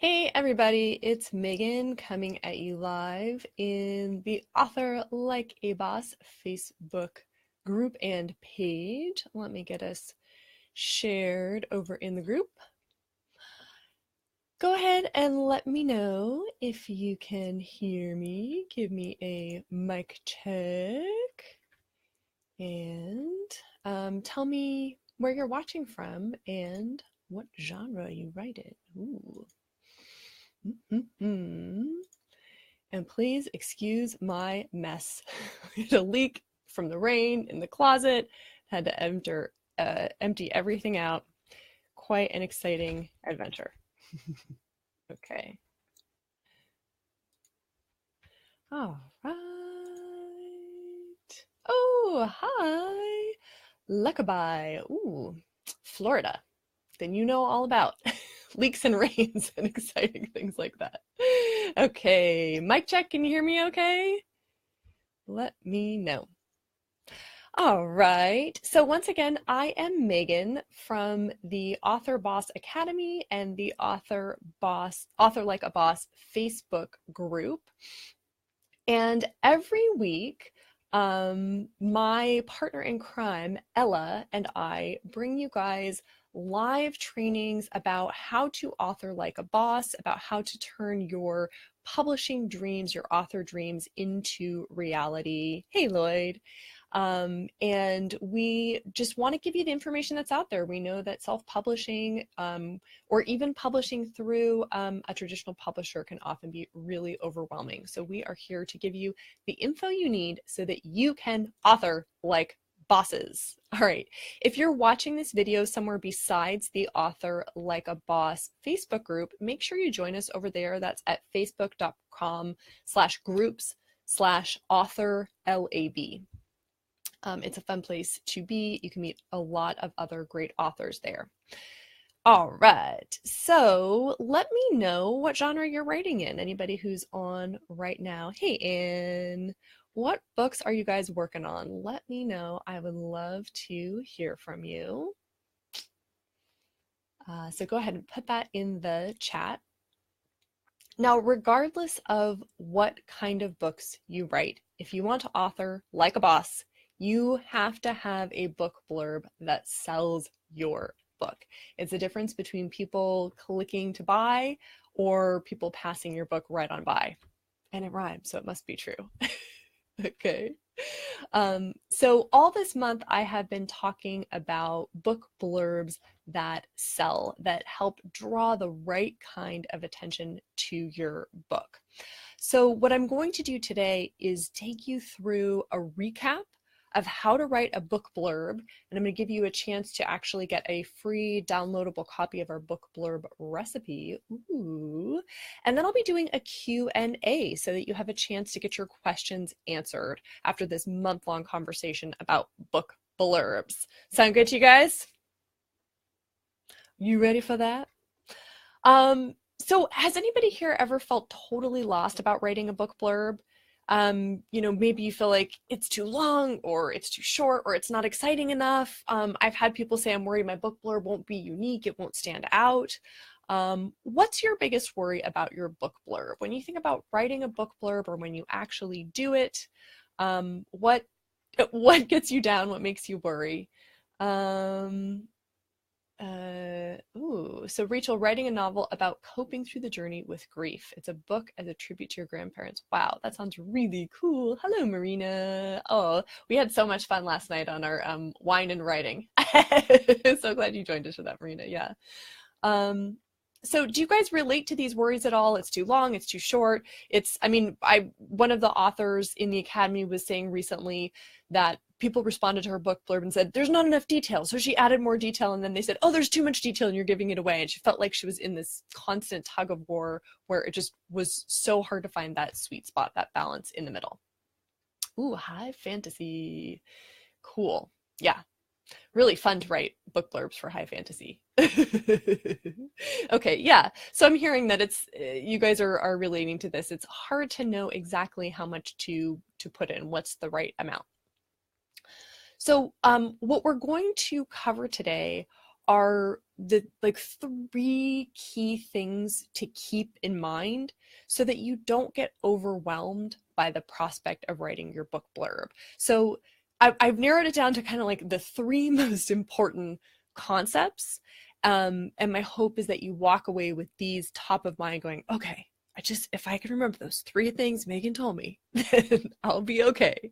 Hey everybody, it's Megan coming at you live in the Author Like a Boss Facebook group and page. Let me get us shared over in the group. Go ahead and let me know if you can hear me. Give me a mic check and tell me where you're watching from and what genre you write in. Ooh. And please excuse my mess. We had a leak from the rain in the closet, had to empty everything out. Quite an exciting adventure. Okay. All right. Oh, hi. Lullaby. Ooh, Florida. Then you know all about leaks and rains and exciting things like that. Okay, mic check, can you hear me okay? Let me know. All right, so once again, I am Megan from the Author Boss Academy and the Author Like a Boss Facebook group. And every week, my partner in crime, Ella, and I bring you guys live trainings about how to author like a boss, about how to turn your publishing dreams, your author dreams into reality. Hey, Lloyd. And we just want to give you the information that's out there. We know that self-publishing or even publishing through a traditional publisher can often be really overwhelming. So we are here to give you the info you need so that you can author like bosses. All right, if you're watching this video somewhere besides the Author Like a Boss Facebook group, make sure you join us over there. That's at facebook.com/groups/authorlab. It's a fun place to be. You can meet a lot of other great authors there. All right, so let me know what genre you're writing in. Anybody who's on right now. Hey, Ann, what books are you guys working on? Let me know. I would love to hear from you. So go ahead and put that in the chat. Now, regardless of what kind of books you write, if you want to author like a boss, you have to have a book blurb that sells your book. It's the difference between people clicking to buy or people passing your book right on by. And it rhymes, so it must be true. Okay. So all this month I have been talking about book blurbs that sell, that help draw the right kind of attention to your book. So what I'm going to do today is take you through a recap of how to write a book blurb, and I'm going to give you a chance to actually get a free downloadable copy of our book blurb recipe. Ooh. And then I'll be doing a Q&A so that you have a chance to get your questions answered after this month-long conversation about book blurbs. Sound good to you guys? You ready for that? So has anybody here ever felt totally lost about writing a book blurb? Maybe you feel like it's too long or it's too short or it's not exciting enough. I've had people say, I'm worried my book blurb won't be unique, it won't stand out. What's your biggest worry about your book blurb? When you think about writing a book blurb or when you actually do it, what gets you down? What makes you worry? So Rachel, writing a novel about coping through the journey with grief. It's a book as a tribute to your grandparents. Wow, that sounds really cool. Hello, Marina. Oh, we had so much fun last night on our wine and writing. So glad you joined us for that, Marina. Yeah. So do you guys relate to these worries at all? It's too long, it's too short. One of the authors in the Academy was saying recently that people responded to her book blurb and said, there's not enough detail. So she added more detail. And then they said, oh, there's too much detail and you're giving it away. And she felt like she was in this constant tug of war where it just was so hard to find that sweet spot, that balance in the middle. Ooh, high fantasy. Cool. Yeah. Really fun to write book blurbs for high fantasy. Okay, yeah. So I'm hearing that it's you guys are relating to this. It's hard to know exactly how much to put in, what's the right amount. So what we're going to cover today are the like 3 key things to keep in mind so that you don't get overwhelmed by the prospect of writing your book blurb. So I've narrowed it down to kind of like the 3 most important concepts. And my hope is that you walk away with these top of mind going, okay, if I can remember those 3 things Megan told me, then I'll be okay.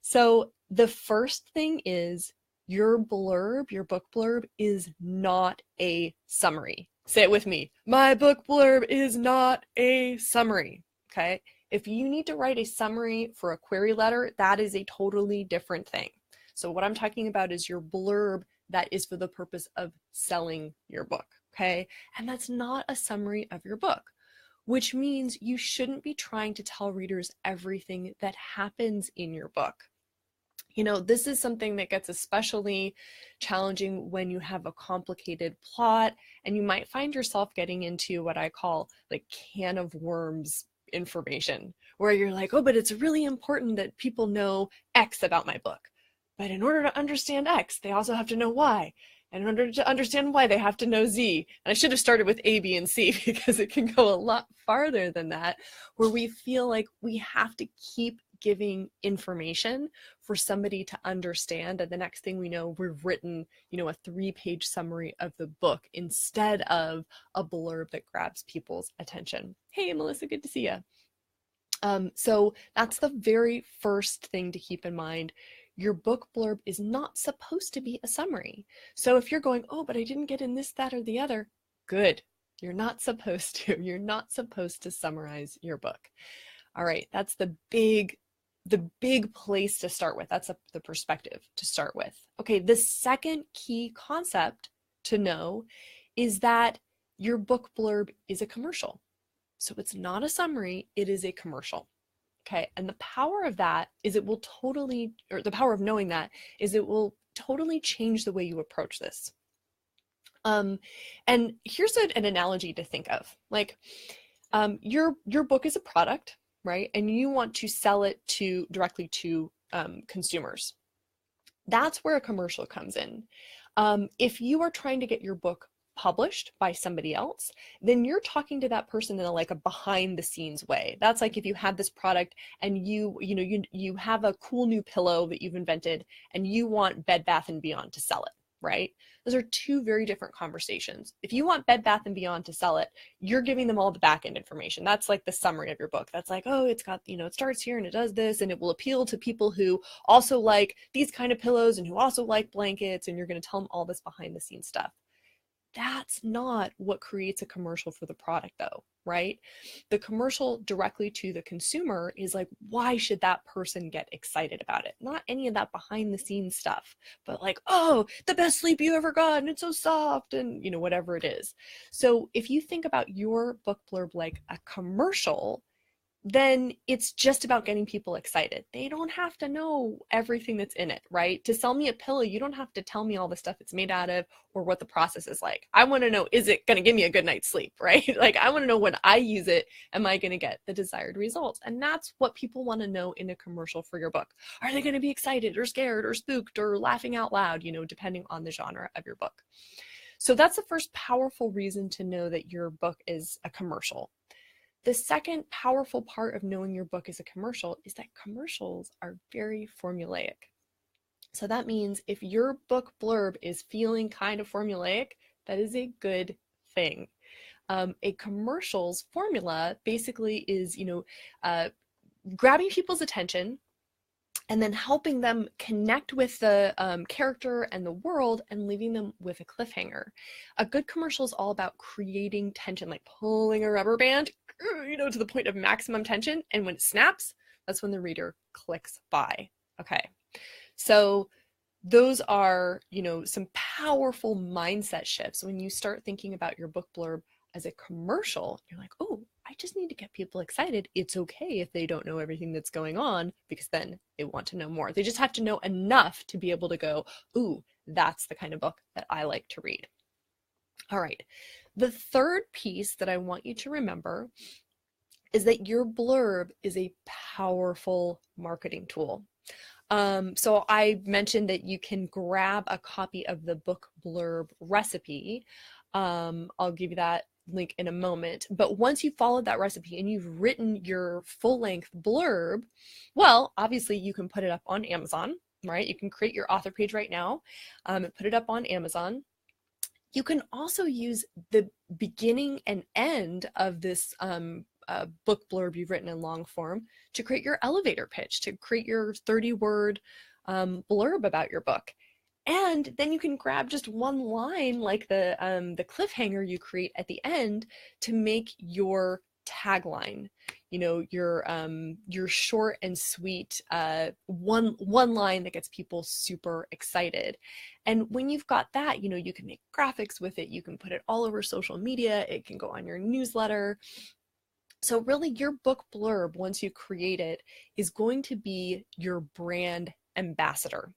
So the first thing is your blurb, your book blurb is not a summary. Say it with me. My book blurb is not a summary. Okay. If you need to write a summary for a query letter, that is a totally different thing. So what I'm talking about is your blurb that is for the purpose of selling your book. Okay. And that's not a summary of your book, which means you shouldn't be trying to tell readers everything that happens in your book. You know, this is something that gets especially challenging when you have a complicated plot, and you might find yourself getting into what I call like can of worms information, where you're like, oh, but it's really important that people know X about my book. But in order to understand X, they also have to know Y. And in order to understand Y, they have to know Z. And I should have started with A, B, and C because it can go a lot farther than that, where we feel like we have to keep giving information for somebody to understand, and the next thing we know, we've written, you know, a 3-page summary of the book instead of a blurb that grabs people's attention. Hey, Melissa, good to see you. So that's the very first thing to keep in mind. Your book blurb is not supposed to be a summary. So if you're going, oh, but I didn't get in this, that, or the other, good. You're not supposed to. You're not supposed to summarize your book. All right, that's the big place to start with. That's the perspective to start with. Okay, the second key concept to know is that your book blurb is a commercial. So it's not a summary, it is a commercial. Okay, and the power of that is the power of knowing that is it will totally change the way you approach this. And here's an analogy to think of. Like, your book is a product, right? And you want to sell it directly to consumers. That's where a commercial comes in. If you are trying to get your book published by somebody else, then you're talking to that person in a behind the scenes way. That's like if you have this product and you have a cool new pillow that you've invented and you want Bed Bath & Beyond to sell it, right? Those are 2 very different conversations. If you want Bed Bath & Beyond to sell it, you're giving them all the back end information. That's like the summary of your book. That's like, oh, it's got, it starts here and it does this, and it will appeal to people who also like these kind of pillows and who also like blankets, and you're going to tell them all this behind the scenes stuff. That's not what creates a commercial for the product though, right? The commercial directly to the consumer is like, why should that person get excited about it? Not any of that behind the scenes stuff, but like, oh, the best sleep you ever got and it's so soft and whatever it is. So if you think about your book blurb like a commercial, then it's just about getting people excited. They don't have to know everything that's in it, right? To sell me a pillow, you don't have to tell me all the stuff it's made out of or what the process is like. I want to know, is it going to give me a good night's sleep, right? Like, I want to know when I use it, am I going to get the desired results? And that's what people want to know in a commercial for your book. Are they going to be excited or scared or spooked or laughing out loud, depending on the genre of your book. So that's the first powerful reason to know that your book is a commercial. The second powerful part of knowing your book is a commercial is that commercials are very formulaic. So that means if your book blurb is feeling kind of formulaic, that is a good thing. A commercial's formula basically is, grabbing people's attention and then helping them connect with the character and the world and leaving them with a cliffhanger. A good commercial is all about creating tension, like pulling a rubber band, to the point of maximum tension. And when it snaps, that's when the reader clicks buy. Okay. So those are, some powerful mindset shifts. When you start thinking about your book blurb as a commercial, you're like, oh, I just need to get people excited. It's okay if they don't know everything that's going on, because then they want to know more. They just have to know enough to be able to go, ooh, that's the kind of book that I like to read. All right. The third piece that I want you to remember is that your blurb is a powerful marketing tool. So I mentioned that you can grab a copy of the book blurb recipe. I'll give you that link in a moment. But once you've followed that recipe and you've written your full-length blurb, well, obviously you can put it up on Amazon, right? You can create your author page right now and put it up on Amazon. You can also use the beginning and end of this book blurb you've written in long form to create your elevator pitch, to create your 30-word blurb about your book. And then you can grab just one line like the cliffhanger you create at the end to make your tagline, you know, your short and sweet one line that gets people super excited. And when you've got that, you know, you can make graphics with it, you can put it all over social media, it can go on your newsletter. So really your book blurb, once you create it, is going to be your brand ambassador.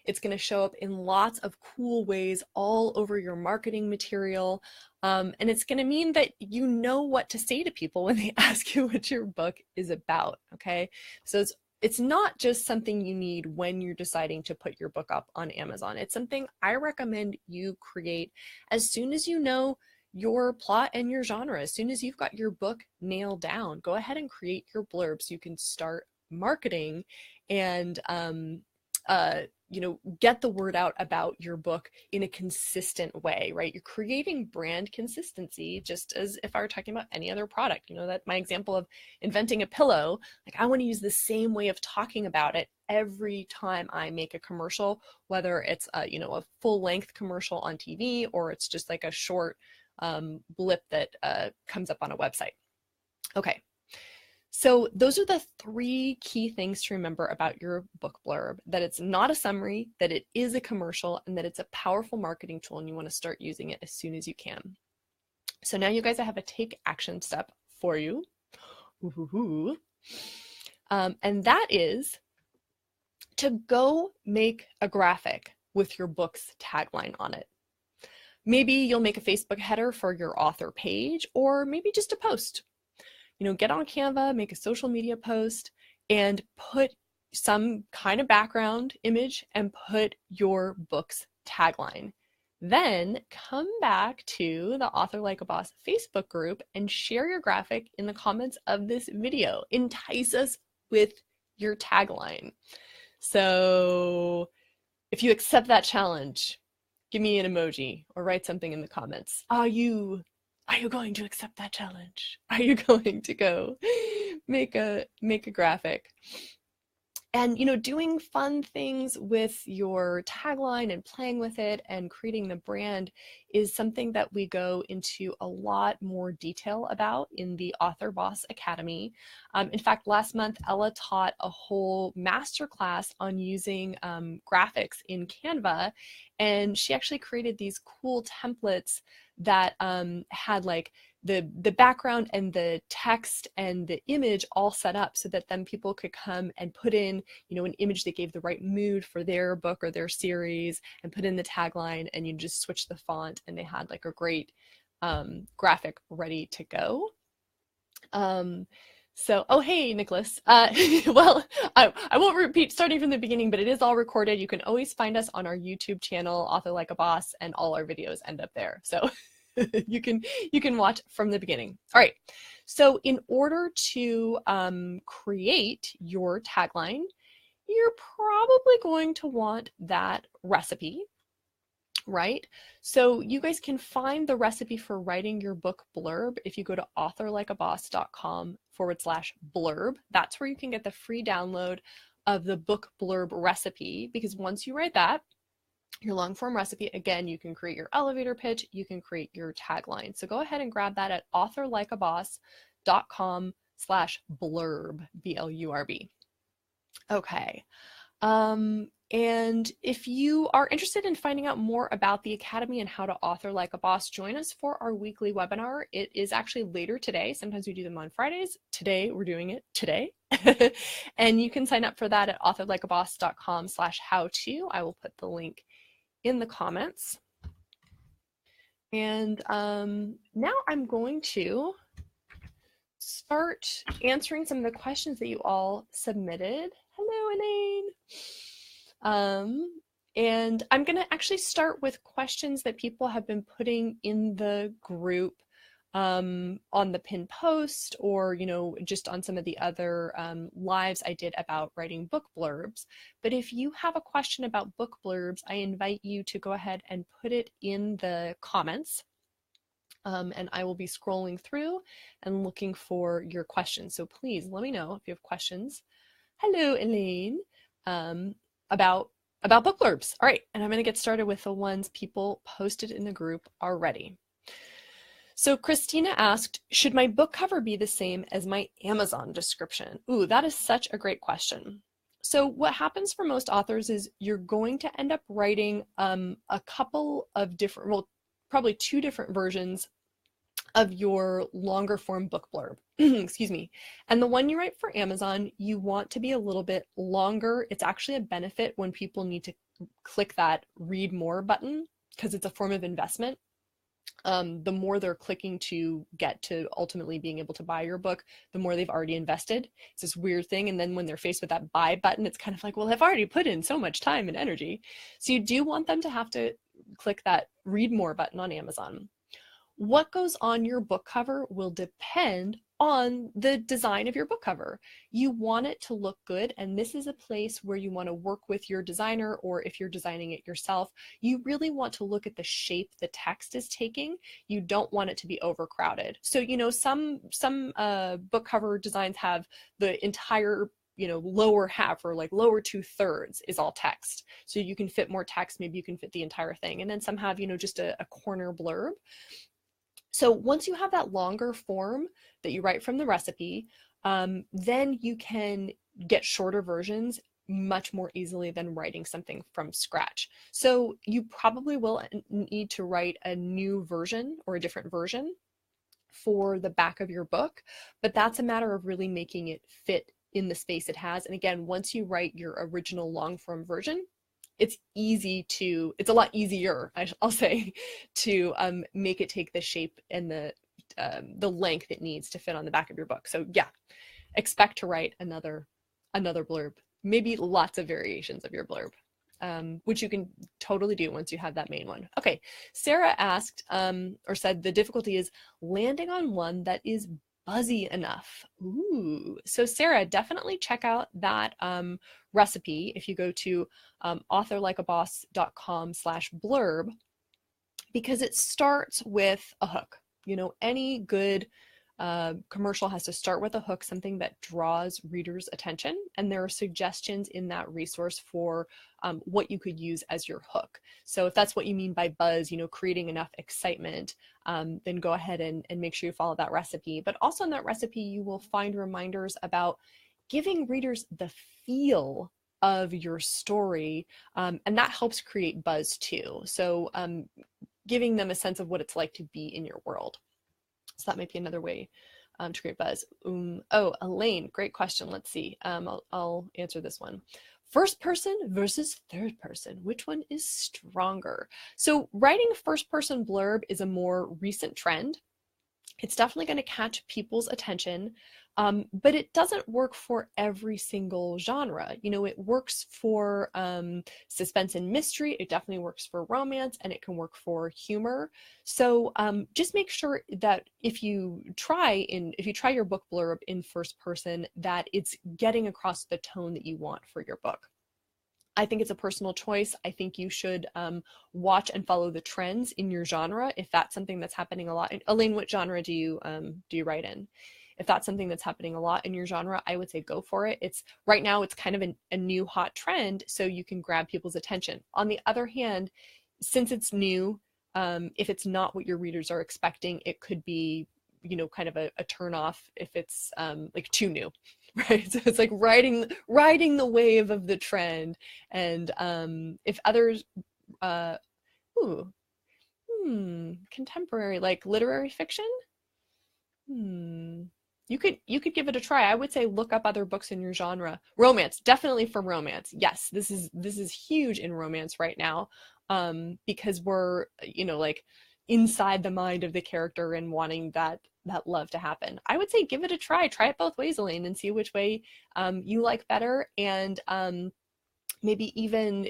It's going to show up in lots of cool ways all over your marketing material. And it's going to mean that you know what to say to people when they ask you what your book is about, okay? So it's not just something you need when you're deciding to put your book up on Amazon. It's something I recommend you create as soon as you know your plot and your genre. As soon as you've got your book nailed down, go ahead and create your blurb so you can start marketing and you know, get the word out about your book in a consistent way, right? You're creating brand consistency just as if I were talking about any other product. You know, that my example of inventing a pillow, like I want to use the same way of talking about it every time I make a commercial, whether it's a, you know, a full-length commercial on TV or it's just like a short blip that comes up on a website. Okay. So those are the 3 key things to remember about your book blurb: that it's not a summary, that it is a commercial, and that it's a powerful marketing tool and you want to start using it as soon as you can. So now you guys, I have a take action step for you. And that is to go make a graphic with your book's tagline on it. Maybe you'll make a Facebook header for your author page, or maybe just a post. You know, get on Canva, make a social media post, and put some kind of background image and put your book's tagline. Then come back to the Author Like a Boss Facebook group and share your graphic in the comments of this video. Entice us with your tagline. So if you accept that challenge, give me an emoji or write something in the comments. Are you going to accept that challenge? Are you going to go make a graphic? And, you know, doing fun things with your tagline and playing with it and creating the brand is something that we go into a lot more detail about in the Author Boss Academy. In fact, last month, Ella taught a whole masterclass on using graphics in Canva, and she actually created these cool templates that had like the background and the text and the image all set up so that then people could come and put in, you know, an image that gave the right mood for their book or their series and put in the tagline, and you just switch the font and they had like a great graphic ready to go. So, oh, hey, Nicholas. Well, I won't repeat starting from the beginning, but it is all recorded. You can always find us on our YouTube channel, Author Like a Boss, and all our videos end up there. So you can watch from the beginning. All right. So in order to create your tagline, you're probably going to want that recipe, right? So you guys can find the recipe for writing your book blurb if you go to authorlikeaboss.com/blurb. That's where you can get the free download of the book blurb recipe, because once you write that, your long form recipe, again, you can create your elevator pitch, you can create your tagline. So go ahead and grab that at authorlikeaboss.com/blurb, B-L-U-R-B. Okay. And if you are interested in finding out more about the Academy and how to author like a boss, join us for our weekly webinar. It is actually later today. Sometimes we do them on Fridays. Today, we're doing it today. And you can sign up for that at authorlikeaboss.com/how-to. I will put the link in the comments. And now I'm going to start answering some of the questions that you all submitted. Hello, Elaine. And I'm going to actually start with questions that people have been putting in the group on the pin post, or just on some of the other lives I did about writing book blurbs. But if you have a question about book blurbs, I invite you to go ahead and put it in the comments. And I will be scrolling through and looking for your questions. So please let me know if you have questions. Hello, Elaine, about book blurbs. All right, and I'm going to get started with the ones people posted in the group already. So Christina asked, should my book cover be the same as my Amazon description? Ooh, that is such a great question. So what happens for most authors is you're going to end up writing a couple of different, well, probably two different versions of your longer form book blurb. Excuse me. And the one you write for Amazon, you want to be a little bit longer. It's actually a benefit when people need to click that read more button, because it's a form of investment. The more they're clicking to get to ultimately being able to buy your book, the more they've already invested. It's this weird thing. And then when they're faced with that buy button, it's kind of like, well, I've already put in so much time and energy. So you do want them to have to click that read more button on Amazon. What goes on your book cover will depend on the design of your book cover. You want it to look good, and this is a place where you want to work with your designer, or if you're designing it yourself, you really want to look at the shape the text is taking. You don't want it to be overcrowded. So, some book cover designs have the entire lower half, or like lower 2/3 is all text. So you can fit more text, maybe you can fit the entire thing. And then some have, just a corner blurb. So once you have that longer form that you write from the recipe, then you can get shorter versions much more easily than writing something from scratch. So you probably will need to write a new version or a different version for the back of your book, but that's a matter of really making it fit in the space it has. And again, once you write your original long form version, it's a lot easier, I'll say, to make it take the shape and the length it needs to fit on the back of your book. So yeah, expect to write another blurb, maybe lots of variations of your blurb, which you can totally do once you have that main one. Okay, Sarah asked, or said, the difficulty is landing on one that is buzzy enough. Ooh, so Sarah, definitely check out that recipe if you go to authorlikeaboss.com/blurb, because it starts with a hook. Any good commercial has to start with a hook, something that draws readers' attention, and there are suggestions in that resource for what you could use as your hook. So if that's what you mean by buzz, creating enough excitement, then go ahead and make sure you follow that recipe. But also in that recipe, you will find reminders about giving readers the feel of your story, and that helps create buzz too. So giving them a sense of what it's like to be in your world. So that might be another way to create buzz. Oh, Elaine, great question. Let's see. I'll answer this one. First person versus third person, which one is stronger? So writing first person blurb is a more recent trend. It's definitely going to catch people's attention, but it doesn't work for every single genre. It works for suspense and mystery. It definitely works for romance, and it can work for humor. So just make sure that if you try your book blurb in first person, that it's getting across the tone that you want for your book. I think it's a personal choice. I think you should watch and follow the trends in your genre if that's something that's happening a lot. Elaine, what genre do you write in? If that's something that's happening a lot in your genre, I would say go for it. Right now it's kind of a new hot trend, so you can grab people's attention. On the other hand, since it's new, if it's not what your readers are expecting, it could be kind of a turn off if it's like too new. Right, so it's like riding the wave of the trend, and if others, contemporary, like literary fiction, you could give it a try. I would say look up other books in your genre. Romance, definitely for romance. Yes, this is huge in romance right now, because we're like inside the mind of the character and wanting that that love to happen. I would say give it a try. Try it both ways, Elaine, and see which way you like better. And maybe even,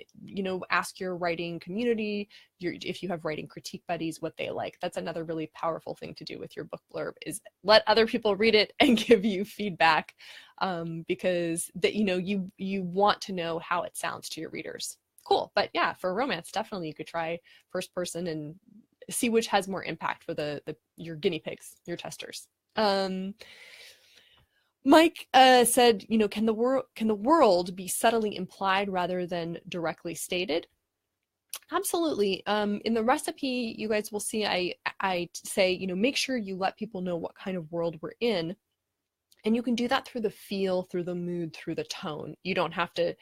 ask your writing community, if you have writing critique buddies, what they like. That's another really powerful thing to do with your book blurb, is let other people read it and give you feedback, because you want to know how it sounds to your readers. Cool. But yeah, for romance, definitely you could try first person and see which has more impact for your guinea pigs, your testers. Mike said, can the world be subtly implied rather than directly stated? Absolutely. In the recipe, you guys will see I say, make sure you let people know what kind of world we're in. And you can do that through the feel, through the mood, through the tone. You don't have to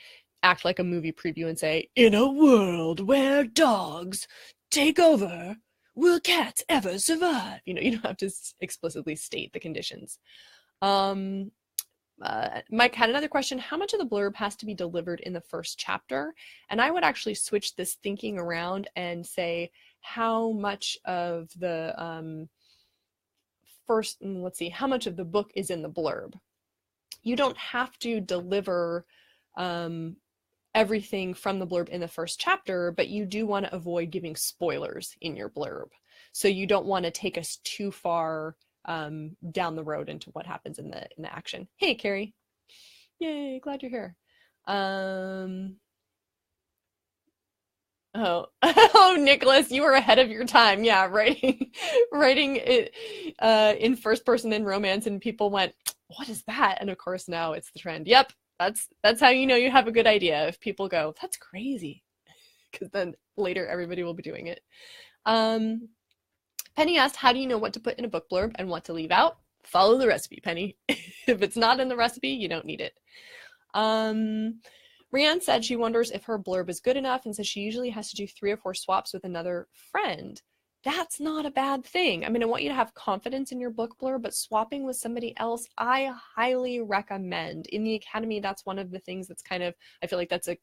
act like a movie preview and say, in a world where dogs take over, will cats ever survive? You don't have to explicitly state the conditions. Mike had another question. How much of the blurb has to be delivered in the first chapter? And I would actually switch this thinking around and say how much of the how much of the book is in the blurb. You don't have to deliver everything from the blurb in the first chapter, but you do want to avoid giving spoilers in your blurb. So you don't want to take us too far down the road into what happens in the action. Hey, Carrie. Yay, glad you're here. Oh, Nicholas, you were ahead of your time. Yeah, writing it in first person in romance, and people went, what is that? And of course now it's the trend. Yep, that's how you know you have a good idea. If people go, that's crazy, because then later everybody will be doing it. Penny asked, how do you know what to put in a book blurb and what to leave out? Follow the recipe, Penny. If it's not in the recipe, you don't need it. Rianne said she wonders if her blurb is good enough and says she usually has to do 3 or 4 swaps with another friend. That's not a bad thing. I mean, I want you to have confidence in your book blurb, but swapping with somebody else, I highly recommend. In the Academy, that's one of the things that's kind of, I feel like that's a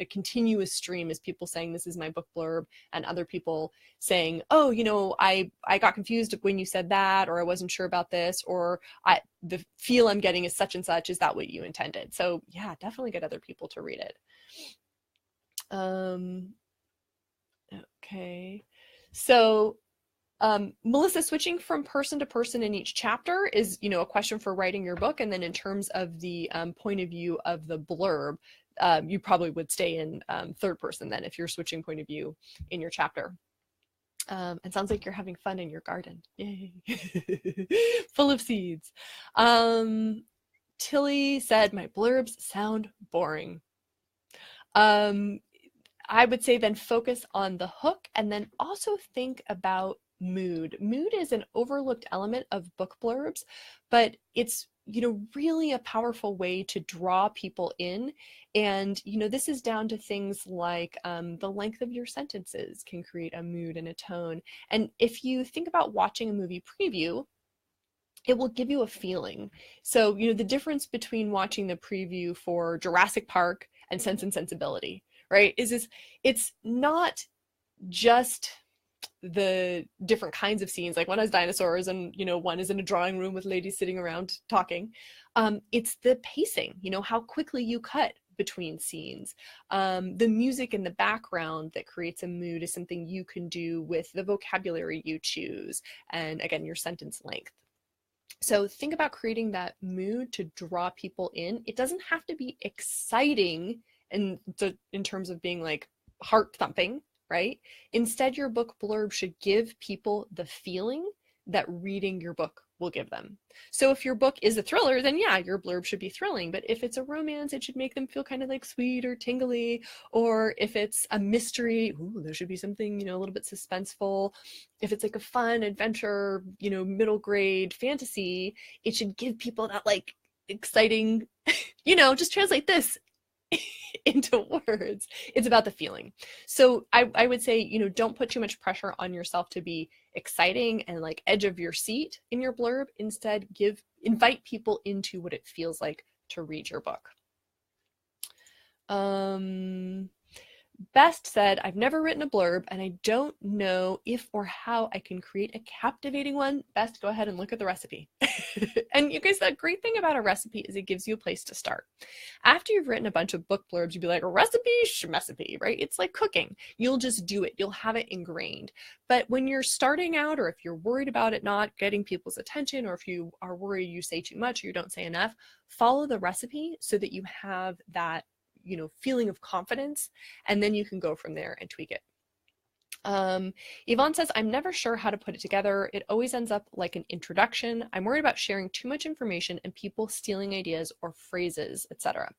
continuous stream, is people saying this is my book blurb, and other people saying, oh, I got confused when you said that, or I wasn't sure about this, or the feel I'm getting is such and such. Is that what you intended? So yeah, definitely get other people to read it. Okay. So Melissa, switching from person to person in each chapter is, a question for writing your book. And then in terms of the point of view of the blurb, you probably would stay in third person then if you're switching point of view in your chapter. It sounds like you're having fun in your garden. Yay. Full of seeds. Tilly said, my blurbs sound boring. I would say then focus on the hook, and then also think about mood. Mood is an overlooked element of book blurbs, but it's, really a powerful way to draw people in. And, this is down to things like the length of your sentences can create a mood and a tone. And if you think about watching a movie preview, it will give you a feeling. So, the difference between watching the preview for Jurassic Park and Sense and Sensibility, right, is it's not just the different kinds of scenes, like one has dinosaurs and one is in a drawing room with ladies sitting around talking. It's the pacing, how quickly you cut between scenes. The music in the background that creates a mood is something you can do with the vocabulary you choose, and again, your sentence length. So think about creating that mood to draw people in. It doesn't have to be exciting in terms of being like heart thumping, right? Instead, your book blurb should give people the feeling that reading your book will give them. So if your book is a thriller, then yeah, your blurb should be thrilling. But if it's a romance, it should make them feel kind of like sweet or tingly. Or if it's a mystery, there should be something, a little bit suspenseful. If it's like a fun adventure, middle grade fantasy, it should give people that like exciting, just translate this into words. It's about the feeling. So I would say, don't put too much pressure on yourself to be exciting and like edge of your seat in your blurb. Instead, invite people into what it feels like to read your book. Best said, I've never written a blurb and I don't know if or how I can create a captivating one. Best, go ahead and look at the recipe. And you guys, the great thing about a recipe is it gives you a place to start. After you've written a bunch of book blurbs, you'd be like, recipe, schmecipe, right? It's like cooking. You'll just do it. You'll have it ingrained. But when you're starting out, or if you're worried about it not getting people's attention, or if you are worried you say too much or you don't say enough, follow the recipe so that you have that feeling of confidence, and then you can go from there and tweak it. Yvonne says, I'm never sure how to put it together. It always ends up like an introduction. I'm worried about sharing too much information and people stealing ideas or phrases, etc.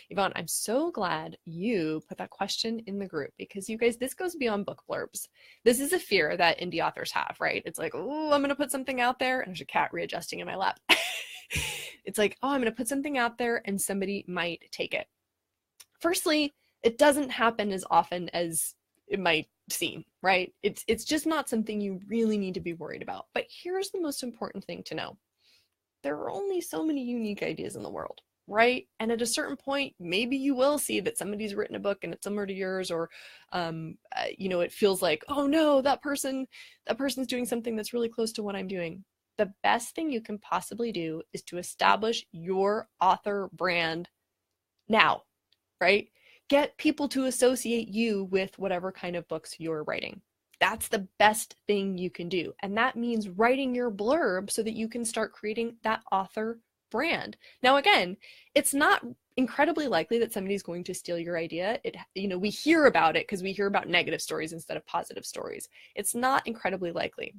Yvonne, I'm so glad you put that question in the group, because you guys, this goes beyond book blurbs. This is a fear that indie authors have, right? It's like, oh, I'm going to put something out there. And there's a cat readjusting in my lap. It's like, oh, I'm going to put something out there and somebody might take it. Firstly, it doesn't happen as often as it might seem, right? It's just not something you really need to be worried about. But here's the most important thing to know. There are only so many unique ideas in the world, right? And at a certain point, maybe you will see that somebody's written a book and it's similar to yours, or it feels like, oh no, that person's doing something that's really close to what I'm doing. The best thing you can possibly do is to establish your author brand now. Right? Get people to associate you with whatever kind of books you're writing. That's the best thing you can do. And that means writing your blurb so that you can start creating that author brand. Now, again, it's not incredibly likely that somebody's going to steal your idea. We hear about it because we hear about negative stories instead of positive stories. It's not incredibly likely.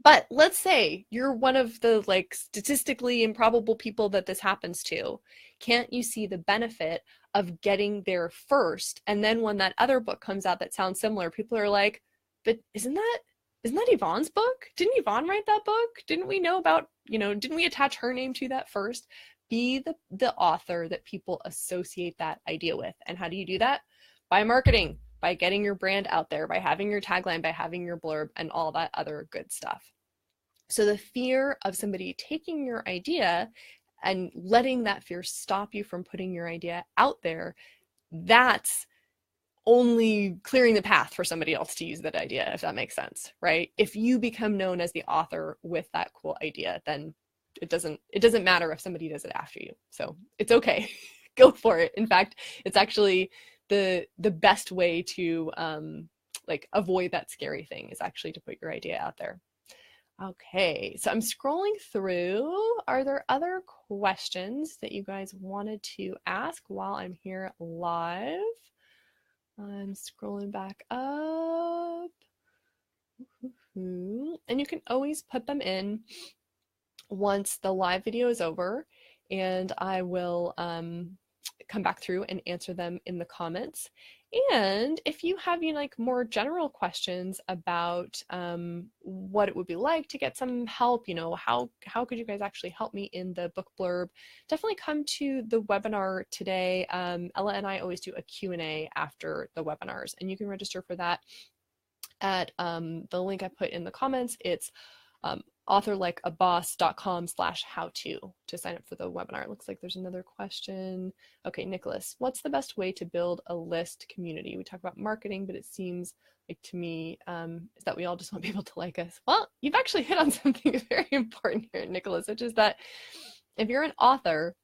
But let's say you're one of the statistically improbable people that this happens to. Can't you see the benefit of getting there first? And then when that other book comes out that sounds similar, people are like, but isn't that Yvonne's book? Didn't Yvonne write that book? Didn't we know about, didn't we attach her name to that first? Be the author that people associate that idea with. And how do you do that? By marketing, by getting your brand out there, by having your tagline, by having your blurb, and all that other good stuff. So the fear of somebody taking your idea and letting that fear stop you from putting your idea out there, that's only clearing the path for somebody else to use that idea, if that makes sense, right? If you become known as the author with that cool idea, then it doesn't matter if somebody does it after you. So it's okay. Go for it. In fact, it's actually the best way to avoid that scary thing, is actually to put your idea out there. Okay, so I'm scrolling through. Are there other questions that you guys wanted to ask while I'm here live? I'm scrolling back up. And you can always put them in once the live video is over, and I will come back through and answer them in the comments. And if you have more general questions about what it would be like to get some help, how could you guys actually help me in the book blurb, definitely come to the webinar today. Ella and I always do a Q&A after the webinars, and you can register for that at the link I put in the comments. It's authorlikeaboss.com/how-to to sign up for the webinar. It looks like there's another question. Okay, Nicholas, what's the best way to build a list community? We talk about marketing, but it seems like to me is that we all just want people to like us. Well, you've actually hit on something very important here, Nicholas, which is that if you're an author,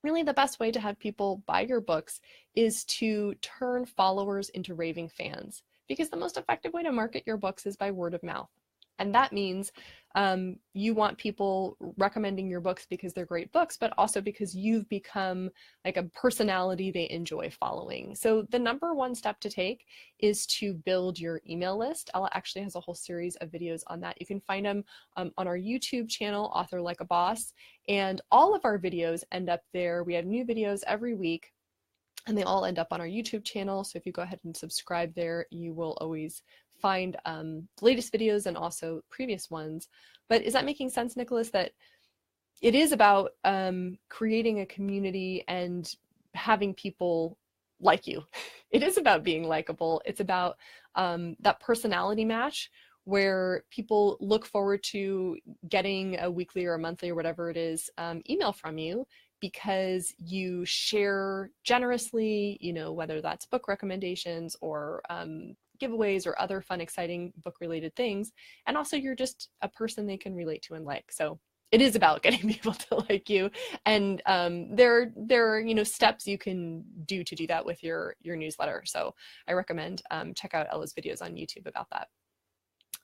really the best way to have people buy your books is to turn followers into raving fans, because the most effective way to market your books is by word of mouth. And that means you want people recommending your books because they're great books, but also because you've become like a personality they enjoy following. So the number one step to take is to build your email list. Ella actually has a whole series of videos on that. You can find them on our YouTube channel, Author Like a Boss, and all of our videos end up there. We have new videos every week, and they all end up on our YouTube channel. So if you go ahead and subscribe there, you will always find the latest videos and also previous ones. But is that making sense, Nicholas, that it is about creating a community and having people like you? It is about being likable. It's about that personality match where people look forward to getting a weekly or a monthly or whatever it is email from you, because you share generously, you know, whether that's book recommendations or giveaways or other fun, exciting book related things. And also you're just a person they can relate to and like. So it is about getting people to like you. And there are, you know, steps you can do to do that with your newsletter. So I recommend check out Ella's videos on YouTube about that.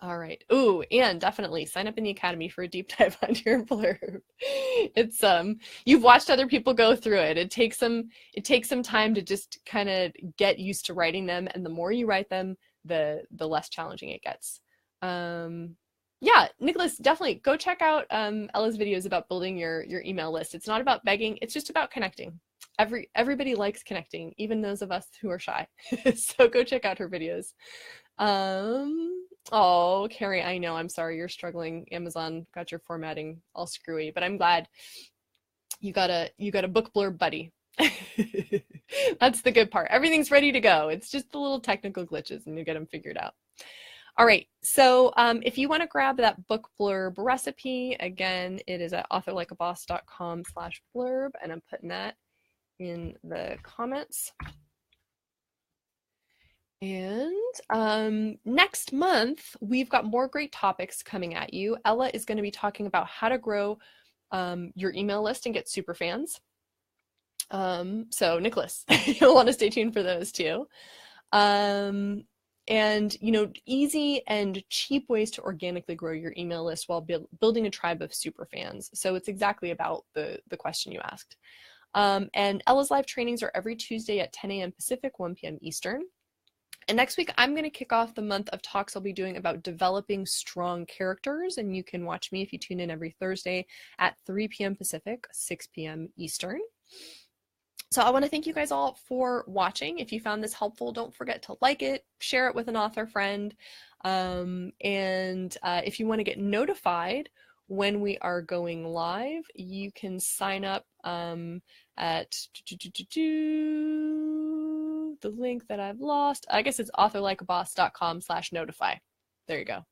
All right. Ooh, and definitely sign up in the Academy for a deep dive on your blurb. It's you've watched other people go through it. It takes some time to just kind of get used to writing them, and the more you write them, the less challenging it gets. Yeah, Nicholas, definitely go check out Ella's videos about building your email list. It's not about begging, it's just about connecting. Everybody likes connecting, even those of us who are shy. So go check out her videos. Oh, Carrie, I know. I'm sorry you're struggling. Amazon got your formatting all screwy, but I'm glad you got a book blurb buddy. That's the good part. Everything's ready to go. It's just the little technical glitches and you get them figured out. All right, so if you want to grab that book blurb recipe, again, it is at authorlikeaboss.com/blurb, and I'm putting that in the comments. And next month, we've got more great topics coming at you. Ella is going to be talking about how to grow your email list and get super fans. So Nicholas, you'll want to stay tuned for those too. And, you know, easy and cheap ways to organically grow your email list while building a tribe of super fans. So it's exactly about the question you asked. And Ella's live trainings are every Tuesday at 10 a.m. Pacific, 1 p.m. Eastern. And next week, I'm going to kick off the month of talks I'll be doing about developing strong characters. And you can watch me if you tune in every Thursday at 3 p.m. Pacific, 6 p.m. Eastern. So I want to thank you guys all for watching. If you found this helpful, don't forget to like it, share it with an author friend. And if you want to get notified when we are going live, you can sign up at the link that I've lost. I guess it's authorlikeaboss.com/notify. There you go.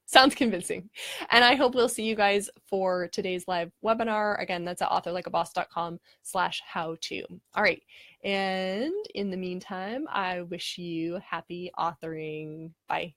Sounds convincing. And I hope we'll see you guys for today's live webinar. Again, that's at authorlikeaboss.com/how-to. All right. And in the meantime, I wish you happy authoring. Bye.